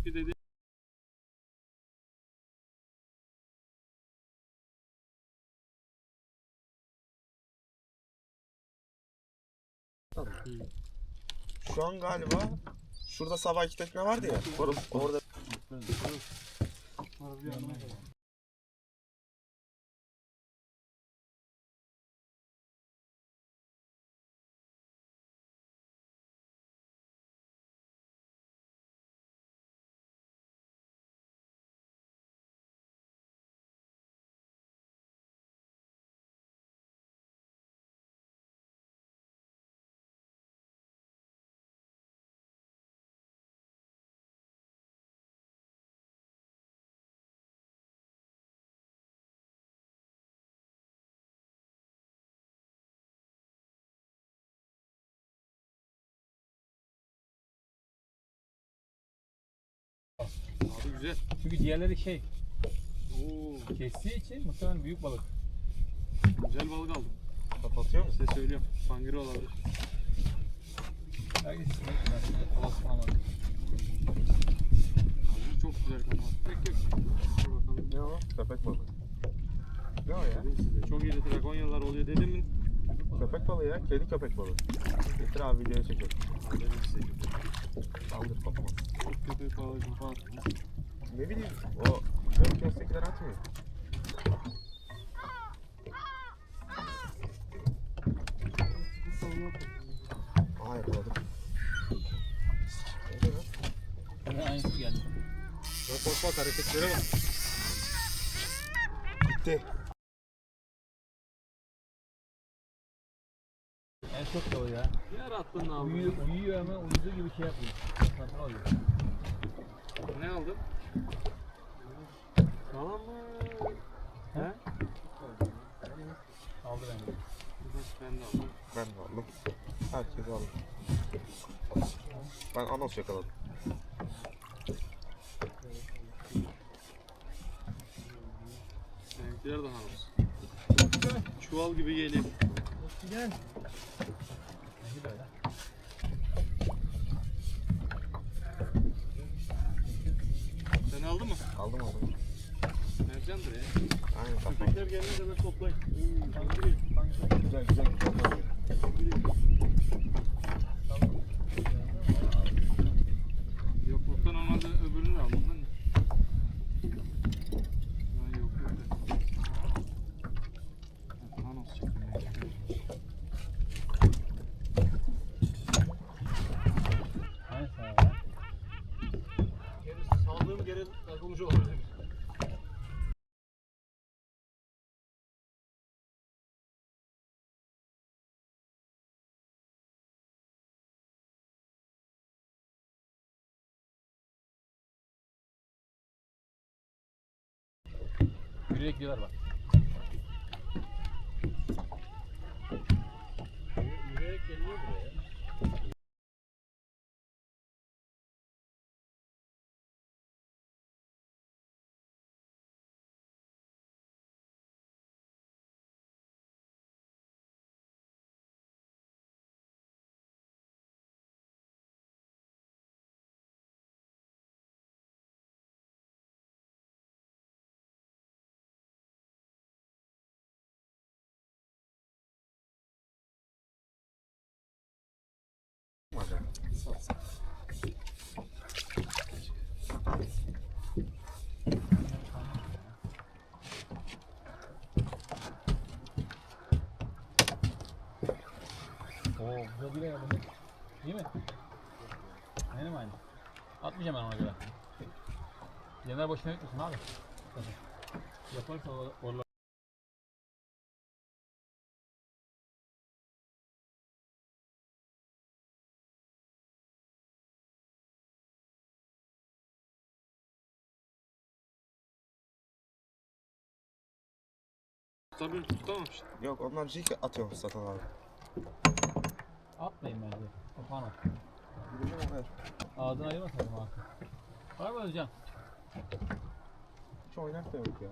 Çünkü dedi Şu an galiba şurada sabah 2 tekne vardı ya. Orada. abi güzel. Çünkü diğerleri şey Oo, kestiği için muhtemelen büyük balık. güzel balık aldım. Kapatıyor musun? Size söylüyorum. Pangiri olabilir. Herkes balık falan var. Abi çok güzel kapat. Pek yok. Dur bakalım. Ne o? Köpek balığı. Ne o ya? Dedim size. Çok iyi Trakonyalar oluyor dedim mi? Köpek balığı ya. Kedi köpek balığı. Getir abi videoya çekelim. Dedim size. Kaldır kafama. Çok köpek balığı kapat. Ne bileyim o ön köstekiler atmıyor. Aa yakaladım. Öyle mi? Hemen aynısı geldi. Bak hareketlere bak. Gitti. En çok da o ya. Yer attın ne aldın? Uyuyor ama uyuduğu gibi şey yapıyor. Kontrol alıyor. Ne aldın? Tamam mı? He? Aldı bence. Ben de aldım. Ben de aldım. Herkes aldı. Ben anos yakaladım. Seninkiler daha az. Çuval gibi geliyor. Gel. Bence böyle. Sen aldın mı? Aldım aldım. Mercandır ya. Aynen kapatım. Köpekler geldiğinde hemen toplayın. Pangiri. Güzel güzel kapatıyor. Yok yoktan normalde öbürünü de almam ben de. Ha, yok yok. Panos çektim ben. Hangisi abi? Gerisi saldığım geri takılmış olabilir. Yürüyerek gidiyorlar bak. Yürüyerek geliyor buraya. Oo, güzel bir ayarlı. Değil mi? Aynen aynı. Atmayacağım ben ona göre. Yener boşuna gitmesin abi. Yaparsa orla. Tabii tutamamış. Yok onlar jig atıyor Satan abi. Atmayın bence. Kapağını at. Evet. Ağzını ayırmasın abi. Var mı Özcan? Hiç oynak da yok ya.